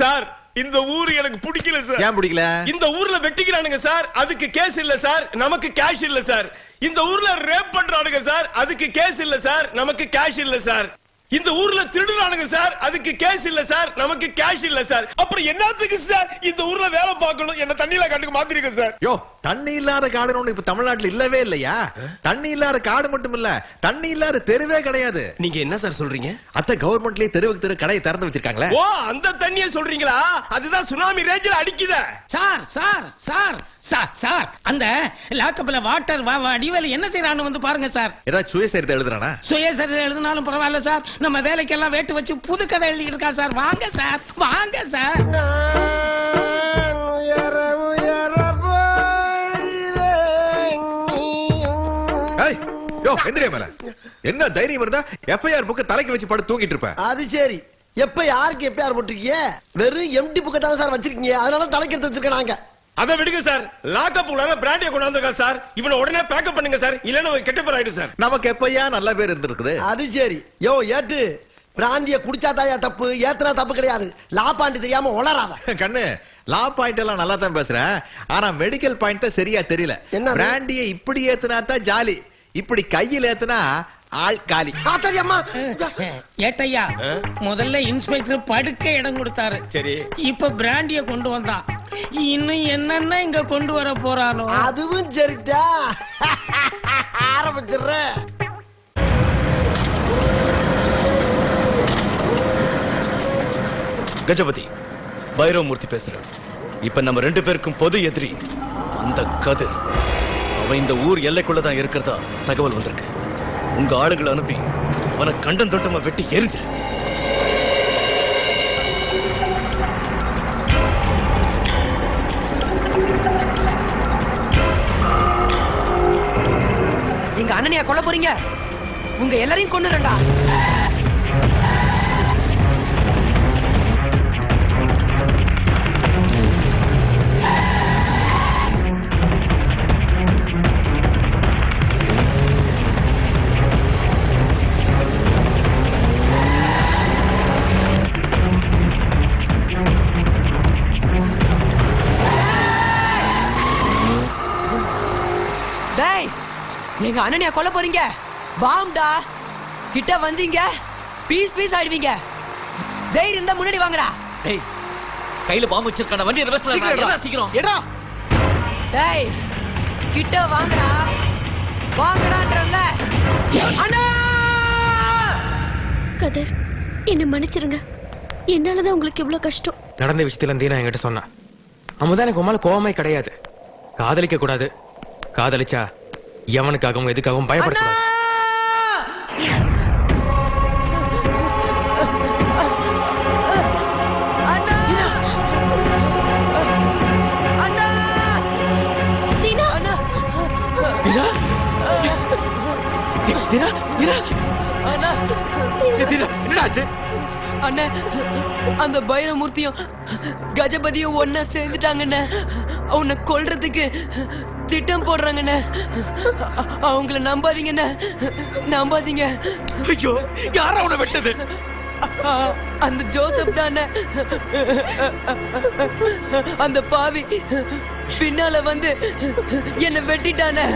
Sir இந்த ஊர் எனக்கு பிடிக்கல சார். ஏன் பிடிக்கல? இந்த ஊர்ல வெட்டிக்கிறானுங்க சார், அதுக்கு கேஸ் இல்ல சார், நமக்கு கேஷ் இல்ல சார். இந்த ஊர்ல ரேப் பண்றானுங்க சார், அதுக்கு கேஸ் இல்ல சார், நமக்கு கேஷ் இல்ல சார். இந்த ஊர்ல திருடுறானுங்க சார், அதுக்கு கேஸ் இல்ல சார், நமக்கு கேஷ் இல்ல சார். அப்புறம் என்னத்துக்கு சார் இந்த ஊர்ல வேலை பார்க்கணும்? என்ன தண்ணியில காட்டுக்கு மாத்திருக்க சார். யோ, தண்ணி இல்லாத காடுன்னு இப்ப தமிழ்நாட்டுல இல்லவே இல்லையா? தண்ணி இல்லாத காடு மட்டும் இல்ல, தண்ணி இல்லாத தெருவே கிடையாது. நீங்க என்ன சார் சொல்றீங்க? அத்த கவர்மெண்ட்லயே தெருவுக்கு தெரு கடையை திறந்து வச்சிருக்காங்களே. ஓ, அந்த தண்ணியை சொல்றீங்களா? அதுதான் சுனாமி ரேஞ்சில அடிக்குதே. Sir sir sir sir sir அந்த லாக்கப்ல வாட்டர் அடிவேல என்ன செய்யறான்னு வந்து பாருங்க சார். ஏதாவது சுயசரிதை எழுதுறானா? சுயசரிதை எழுதினாலும் பரவாயில்ல சார், நம்ம வேலைக்கெல்லாம் வேட்டு வச்சு புது கதை எழுதிட்டு இருக்கா சார். வாங்க சார், வாங்க சார். என்ன தைரியம் இருந்தா எஃப்ஐஆர் புக்க தலைக்கு வச்சு படுத்து தூங்கிட்டு இருப்ப. அது சரி, எப்ப யாருக்கு எஃப்ஐஆர் போட்டிருக்கீங்க? வெறும் எம்டி புக்க தானே சார் வச்சிருக்கீங்க, அதனால தலைக்கு எடுத்து வச்சிருக்கேன் நாங்க. அதை விடுங்க சார், லாக்கப் உள்ள பிராண்டிய கொண்டாந்துருக்கா சார். இவனை உடனே பேக்கப் பண்ணுங்க சார், இல்லன்னா கெட்ட பேர் ஆயிடும் சார். நமக்கு எப்பயா நல்ல பேர் இருந்திருக்குது. அது சரி. யோ ஏட்டு, பிராந்திய குடிச்சாதாயா தப்பு, ஏத்தனா தப்பு கிடையாது. லாபாண்டி தெரியாம உளராத கண்ணு. லா பாயிண்ட் எல்லாம் நல்லா தான் பேசுறேன், ஆனா மெடிக்கல் பாயிண்ட் தான் சரியா தெரியல. என்ன? பிராண்டிய இப்படி ஏத்துனா தான் ஜாலி, இப்படி கையில் ஏத்துனா ஆள் காலி. ஏட்டையா, முதல்ல இன்ஸ்பெக்டர் படுக்க இடம் கொடுத்தாரு. சரி, இப்ப பிராண்டிய கொண்டு வந்தான். இன்னும் என்னென்ன இங்க கொண்டு வர போறானோ. அதுவும் சரிதா. ஆரம்பிச்சிடுற. கஜபதி, பைரவமூர்த்தி பேசுறேன். இப்ப நம்ம 2 பேருக்கும் பொது எதிரி அந்த கதிர். அவன் இந்த ஊர் எல்லைக்குள்ளதான் இருக்கிறதா தகவல் வந்திருக்கு. உங்க ஆளுகளை அனுப்பி அவனை கண்டம் தொட்டமா வெட்டி எரிஞ்சு. எங்க அண்ணனையா கொல்ல போறீங்க? உங்க எல்லாரையும் கொன்னுறேன்டா. எங்க அண்ணனையா கொல்ல போறீங்க? பாம்டா, கிட்ட வந்தீங்க பீஸ் பீஸ் ஆயிடுவீங்க. தைரியம் இருந்தா முன்னாடி வாங்கடா. டேய், கையில பாம்பு வச்சிருக்கான வண்டி ரிவர்ஸ்ல சீக்கிரம் எடா. டேய், கிட்ட வாங்கடா, வாங்கடான்றல. அண்ணா! கதிர், என்ன மன்னிச்சிருங்க. என்னாலதான் உங்களுக்கு இவ்வளவு கஷ்டம். நடந்த விஷயத்துல தீனா என்கிட்ட சொன்னா. அம்முதான் எனக்கு உமால கோவமே கிடையாது. காதலிக்க கூடாது, காதலிச்சா எவனுக்காகவும் எதுக்காகவும் பயப்படக்கூடாது. அண்ணா, அந்த பைரவமூர்த்தியும் கஜபதியும் ஒன்னா சேர்ந்துட்டாங்கண்ணே. உன்னை கொல்றதுக்கு திட்டம் போடுறாங்கண்ணே. அவங்கள நம்பாதீங்கண்ணே, நம்பாதீங்க. ஐயோ, யாரா உன்னை வெட்டது? அந்த ஜோசப் தானே. அந்த பாவி பின்னால வந்து என்ன வெட்டிட்டானே.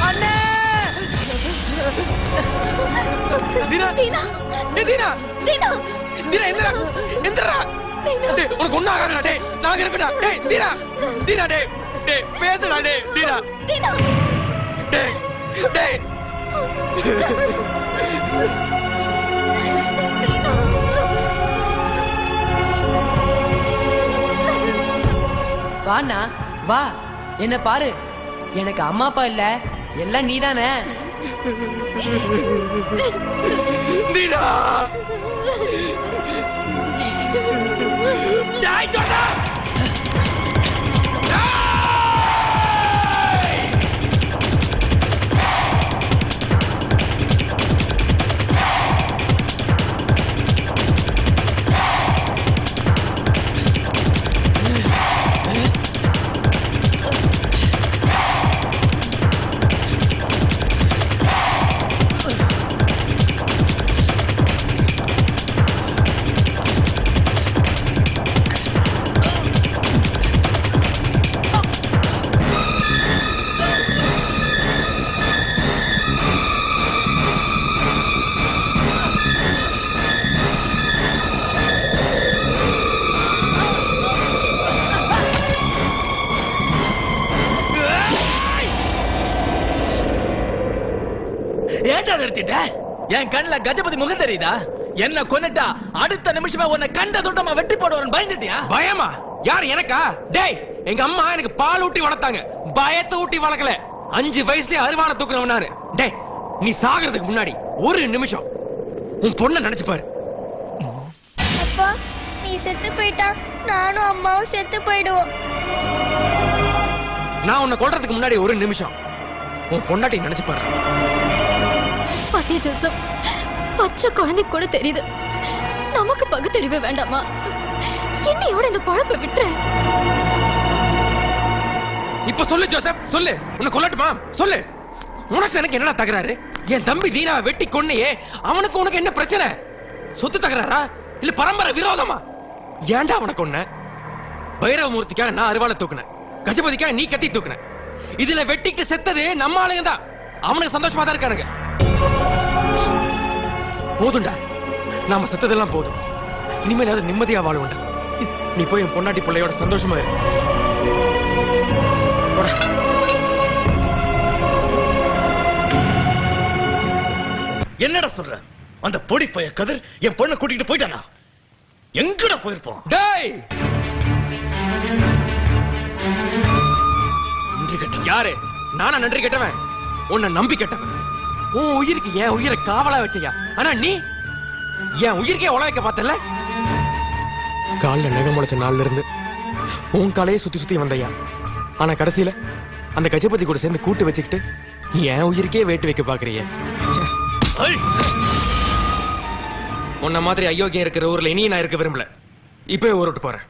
அண்ணே! தீனா டேய் தீனா தீனா தீனா எந்திரா எந்திரா டேய் உனக்கு ஒண்ணு ஆகாதடா டேய் நான் இருக்கேன்டா டேய் தீனா தீனா டேய் டேய் பேசுடா டேய் தீனா தீனா டேய் டேய் வாண்ணா வா என்ன பாரு எனக்கு அம்மா அப்பா இல்ல எல்லாம் நீதானே தீனா டேய் சொன்னா ஏன்டா நிறுத்திட்ட? என் கண்ணுல கஜபதி முகம் தெரியுதா? என்ன கொன்னுட்டா அடுத்த நிமிஷமே உன்னை கண்ட துண்டமா வெட்டி போடுவான்னு பயந்துட்டியா? பயமா? யார் எனக்கா? டேய் எங்க அம்மா எனக்கு பால் ஊட்டி வளர்த்தாங்க, பயத்தை ஊட்டி வளர்க்கல. 5 வயசுலயே அருவான தூக்குறவன் நானு. டேய் நீ சாகிறதுக்கு முன்னாடி ஒரு நிமிஷம் உன் பொண்ணை நினைச்சு பாரு. அப்பா நீ செத்து போயிட்டா நானும் அம்மாவும் செத்து போயிடுவோம். நான் உன்னை கொல்றதுக்கு முன்னாடி ஒரு நிமிஷம் உன் பொண்டாட்டி நினைச்சு பாரு. பாத்தியா ஜோசப், பச்சை குழந்தை கூட தெரியுது. நமக்கு பகுத்தறிவே வேண்டாமா? என்னையோட இந்த பழப்பை விட்டுற. இப்ப சொல்லு ஜோசப், சொல்லு. உன்னை கொல்லட்டுமா? சொல்லு. உனக்கு எனக்கு என்னடா தகராறு? என் தம்பி தீனாவை வெட்டி கொன்னையே, அவனுக்கு உனக்கு என்ன பிரச்சனை? சொத்து தகராறா இல்ல பரம்பரை விரோதமா? ஏன்டா உனக்கு ஒண்ணு? பைரவமூர்த்திக்காக நான் அருவாளை தூக்குனேன், கஜபதிக்காக நீ கத்தி தூக்குன. இதுல வெட்டிட்டு செத்தது நம்ம ஆளுங்க தான். அவனுக்கு சந்தோஷமா தான் இருக்கானுங்க. போதும்டா, நாம செத்ததெல்லாம் போதும். இனிமேல் அது நிம்மதியா வாழும்டா. நீ போய் என் பொண்டாட்டி பிள்ளையோட சந்தோஷமா இரு. என்னடா சொல்ற? அந்த பொடி பைய கதிர் என் பொண்ணை கூட்டிட்டு போயிட்டானா? எங்கடா போயிருப்போம்? டேய் யாரு? நானா நன்றி கெட்டவன்? உன்னை நம்பி கெட்டவன். உன் உயிருக்கு என் உயிரை காவலா வச்சியா? ஆனா நீ என் உயிருக்கே உழ வைக்க பார்த்தல. கால்ல நகம் முளைச்ச நாள்ல இருந்து உன் காலையே சுத்தி சுத்தி வந்தையா. ஆனா கடைசியில அந்த கஜபதி கூட சேர்ந்து கூட்டு வச்சுக்கிட்டு என் உயிருக்கே வேட்டு வைக்க பாக்குறிய. உன்ன மாதிரி அயோக்கியம் இருக்கிற ஊர்ல இனியும் நான் இருக்க விரும்பல. இப்பவே ஊர் விட்டு போறேன்.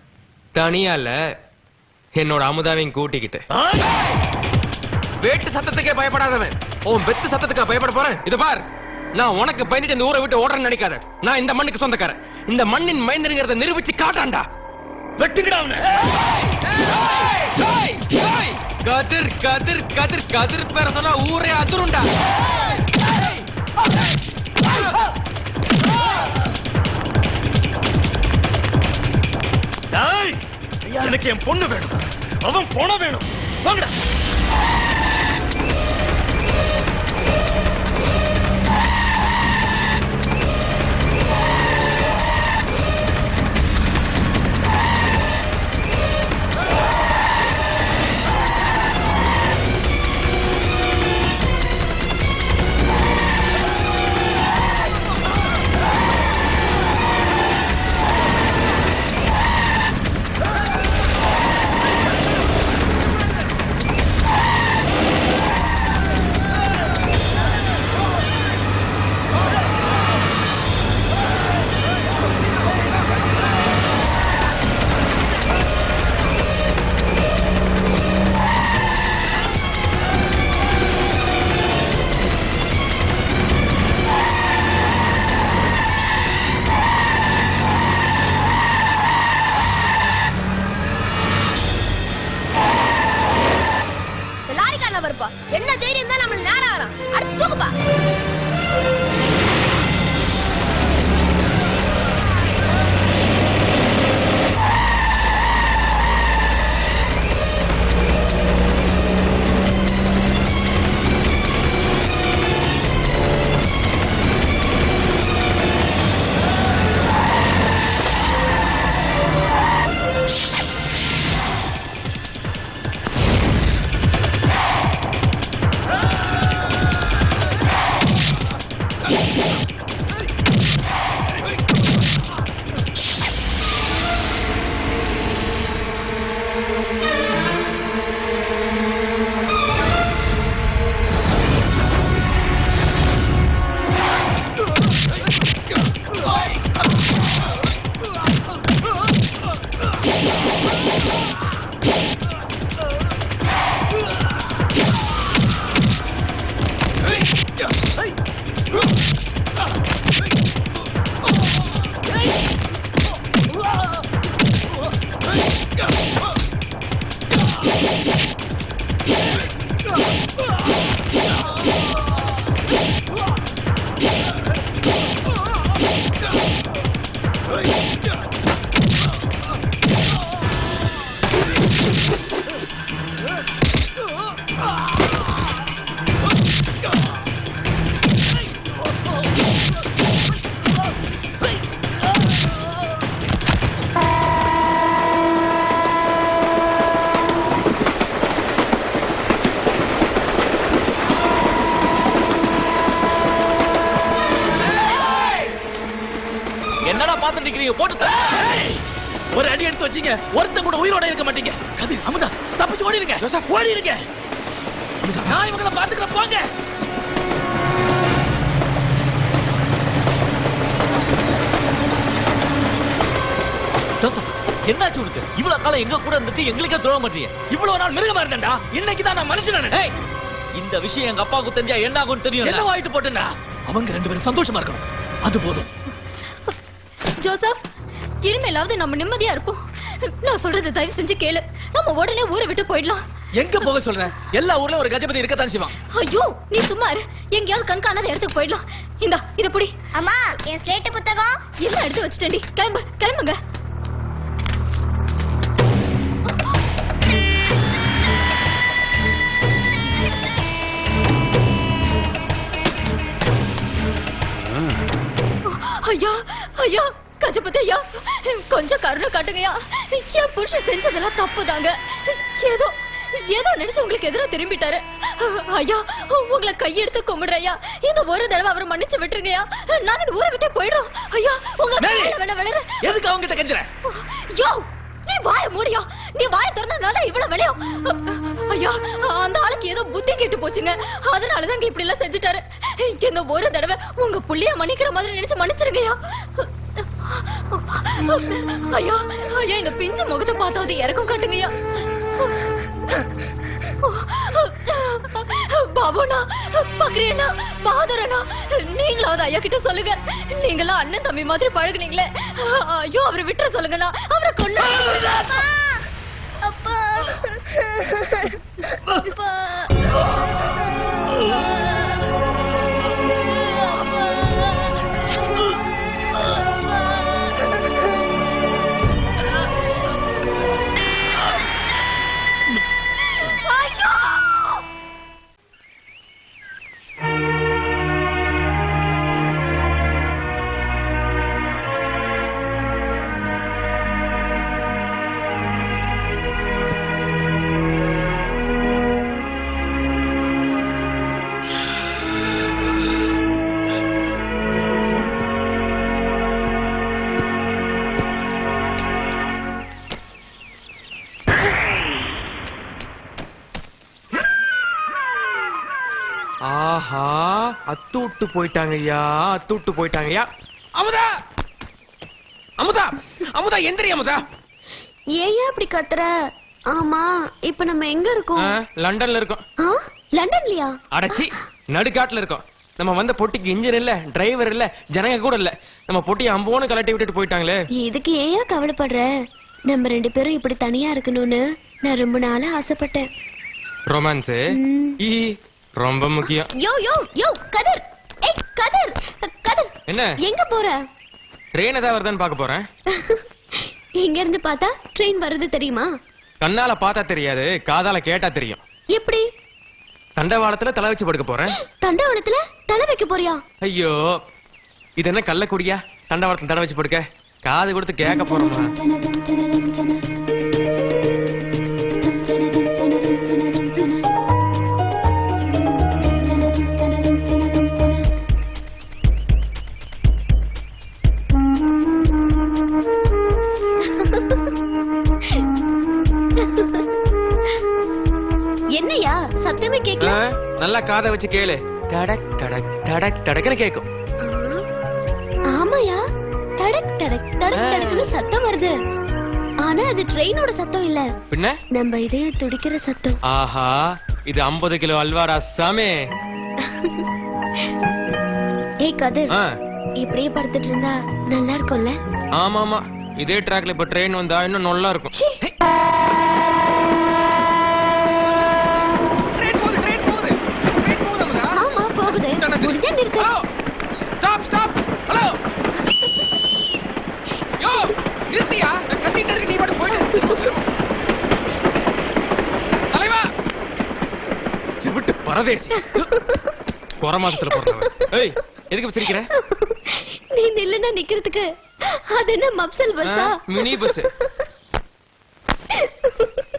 தனியா இல்ல, என்னோட அமுதாவையும் கூட்டிக்கிட்டு. வேட்டு சத்தத்துக்கே பயப்படாதவன் உன் வெத்து சத்தத்துக்கா பயப்பட போறேன்? இத பார், நான் உனக்கு பயந்துட்டு இந்த ஊரை விட்டு ஓடுறேன்னு நினைக்காத. நான் இந்த மண்ணுக்கு சொந்தக்காரன். இந்த மண்ணின் மைந்தனுங்கிறத நிரூபிச்சு காட்டான்டா. வெட்டுங்கடா அவனை. கதிர் கதிர் கதிர் கதிர் பேர சொன்னா ஊரே அதிருண்டா. எனக்கு என் பொண்ணு வேணும், அவன் போன வேணும். வாங்கடா. பார்த்து நிக்கிறீங்க போட்டு ஒரு அடி எடுத்து வச்சீங்க ஒருத்தன் கூட உயிரோட இருக்க மாட்டீங்க கதிர் அமுதா தப்பிச்சு ஓடிடுங்க ஓடிடுங்க நான் இவங்களை பாத்துக்கிறேன் போங்க ஜோசப் என்னாச்சு உனக்கு இவ்வளவு காலம் எங்க கூட இருந்துட்டு எங்களுக்கே துரோகம் பண்றீங்க இவ்வளவு நாள் மிருகமா இருந்தேன்டா இன்னைக்கு தான் நான் மனுஷன் இந்த விஷயம் எங்க அப்பாவுக்கு தெரிஞ்சா என்ன ஆகும்னு தெரியும் என்ன வாயிட்டு போட்டேன்டா அவங்க ரெண்டு பேரும் சந்தோஷமா இருக்கணும் அது போதும் ஜோசப் இனிமேலாவது நம்ம நிம்மதியா இருப்போம். நான் சொல்றதை தயவு செஞ்சு கேளு. நம்ம உடனே ஊரை விட்டு போயிடலாம். எங்க போக சொல்ற? எல்லா ஊர்லயும் ஒரு கஜபதி இருக்கத்தான் செய்வான். ஐயோ நீ சும்மா இரு. எங்கயாவது கண்காணாத இடத்துக்கு போயிடலாம். இந்தா இத புடி. அம்மா என் ஸ்லேட் புத்தகம் எல்லாம் எடுத்து வச்சிட்டேன்டி. கிளம்புங்க. ஐயா கஜபதி ஐயா கொஞ்சம் கருணை காட்டுங்கய்யா. என் புருஷன் செஞ்சதெல்லாம் தப்புதாங்க. ஏதோ நினைச்சு உங்களுக்கு எதிராக திரும்பிட்டாரு. ஐயா உங்களை கையெடுத்து கும்பிடுறையா. இந்த ஒரு தடவை அவரை மன்னிச்சு விட்டுருங்கய்யா. நாங்க இந்த ஊரை விட்டே போயிடுறோம். ஐயா உங்களை வளர எதுக்கு அவங்க கிட்ட கெஞ்சுற? யோ நீ வாய மூடியா. நீ வாய திறந்ததுனால இவ்வளவு விளையும். ஐயா அந்த ஆளுக்கு ஏதோ புத்தி கெட்டு போச்சுங்க. அதனாலதான் இப்படி எல்லாம் செஞ்சுட்டாரு. இந்த ஒரு தடவை உங்க புள்ளைய மன்னிக்கிற மாதிரி நினைச்சு மன்னிச்சிருங்கய்யா. ஐயா ஐயா இந்த பிஞ்சு முகத்தை பார்த்தாவது இறக்கம் காட்டுங்கய்யா. பாபுனா பக்ரியனா பஹாதரனா நீங்களாவது ஐயா கிட்ட சொல்லுங்க. நீங்களா அண்ணன் தம்பி மாதிரி பழகுனீங்களே. ஐயோ அவரை விட்டுற சொல்லுங்கண்ணா. அவரை கொண்டு அப்பா ஆஹா அத்தூட்டு போயிட்டாங்கய்யா. அமுதா அமுதா அமுதா எந்திரி அமுதா. ஏன் அப்படி கத்துற? ஆமா இப்ப நம்ம எங்க இருக்கோம்? லண்டன்ல இருக்கோம். லண்டன்லயா? அடச்சி நடுக்காட்டுல இருக்கோம். நம்ம வந்த பொட்டிக்கு இன்ஜின் இல்ல, டிரைவர் இல்ல, ஜனங்க கூட இல்ல. நம்ம பொட்டியை அம்போன்னு கலட்டி விட்டுட்டு போயிட்டாங்களே. இதுக்கு ஏன் கவலைப்படுற? நம்ம ரெண்டு பேரும் இப்படி தனியா இருக்கணும்னு நான் ரொம்ப நாளா ஆசைப்பட்டேன். ரொமான்ஸ் ரொம்ப முக்கியம். யோ யோ யோ கதிர். ஏய் கதிர் கதிர் என்ன எங்க போற? ட்ரெயின் ஏதாவது வருதான்னு பார்க்க போறேன். இங்க இருந்து பார்த்தா ட்ரெயின் வருது தெரியுமா? கண்ணால பார்த்தா தெரியாது, காதால கேட்டா தெரியும். எப்படி? தண்டவாளத்துல தலை வச்சு படுக்க போறேன். தண்டவாளத்துல தலை வைக்க போறியா? ஐயோ இது என்ன கள்ளக்குடியா? தண்டவாளத்துல தலை வச்சு படுக்க காது கொடுத்து கேட்க போறோமா? என்னையா சத்தமே கேட்கல? நல்லா காதை வச்சு கேளு. டடக் டடக் டடக் டடக்னு கேக்கும். ஆமாயா டடக் டடக் டடக் டடக்னு சத்தம் வருது. ஆனா அது ட்ரெயினோட சத்தம் இல்ல. பின்ன நம்ம இதயம் துடிக்கிற சத்தம். ஆஹா இது 50 கிலோ அல்வாரா சாமே. ஏய் கதிர் இப்படியே படுத்துட்டு இருந்தா நல்லா இருக்கும்ல? ஆமா ஆமா இதே ட்ராக்ல இப்ப ட்ரெயின் வந்தா இன்னும் நல்லா இருக்கும். ஆமா போகுது. முடிஞ்சா நிறுத்து. Stop stop. ஹலோ யோ நிறுத்தியா? நான் கட்டிட்டு இருக்க நீ பாட்டு போயிடு. தலைவா சிவிட்டு பரதேசி. போற மாசத்துல போறவ. ஏய் எதுக்கு சிரிக்கிற? நீ நில்லுனா நிக்கிறதுக்கு அது என்ன மப்சல் பஸ்ஸா? Mini bus.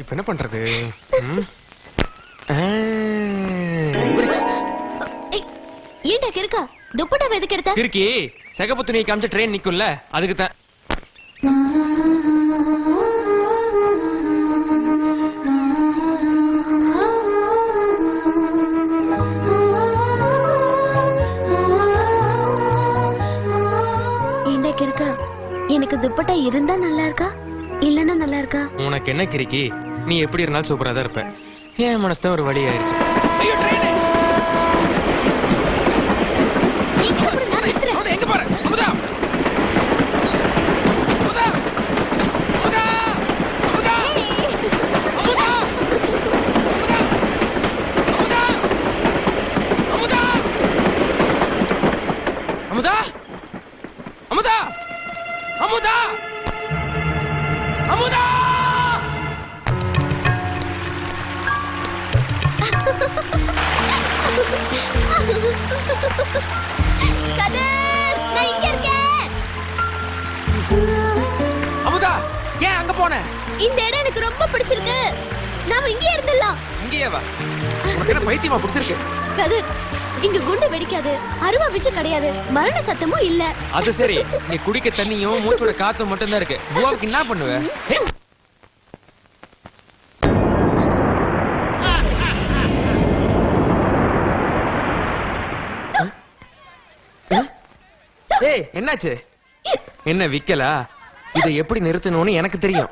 இப்ப என்ன பண்றது? ஏண்டா இருக்கா? துப்பட்டாவை எதுக்கு எடுத்த இருக்கி சிகப்பு துணியை காமிச்ச ட்ரெயின் நிக்கும்ல அதுக்கு தான். இன்னைக்கு இருக்கா எனக்கு துப்பட்டா இருந்தா நல்லா இருக்கா இல்லன்னா நல்லா இருக்கா? உனக்கு என்ன கிறுக்கி, நீ எப்படி இருந்தாலும் சூப்பரா தான் இருப்ப. என் மனசுதான் ஒரு வழி ஆயிடுச்சு. ஐயோ ட்ரெயின்! அமுதா, எங்க போற? அமுதா! அமுதா! அமுதா! அமுதா! அமுதா! அமுதா! அமுதா! அமுதா! அமுதா! அமுதா! கதிர், நான் இங்க இருக்கேன். அமுதா, ஏன் அங்க போன? இந்த இடம் எனக்கு ரொம்ப பிடிச்சிருக்கு. நாம இங்கே இருந்துடலாம். இங்கேயே வா. உனக்கு என்ன பைத்தியமா பிடிச்சிருக்கு? கதிர், இங்க குண்டு வெடிக்காது, அருவா வச்சு கிடையாது, மரண சத்தமும் இல்ல. அது சரி, நீ குடிக்க தண்ணியும் மூச்சோட காத்தும் மட்டும் தான் இருக்கு. கோவாவுக்கு என்ன பண்ணுவ? ஏய், என்னாச்சு? என்ன விக்கலா? இதை எப்படி நிறுத்தணும்னு எனக்கு தெரியும்.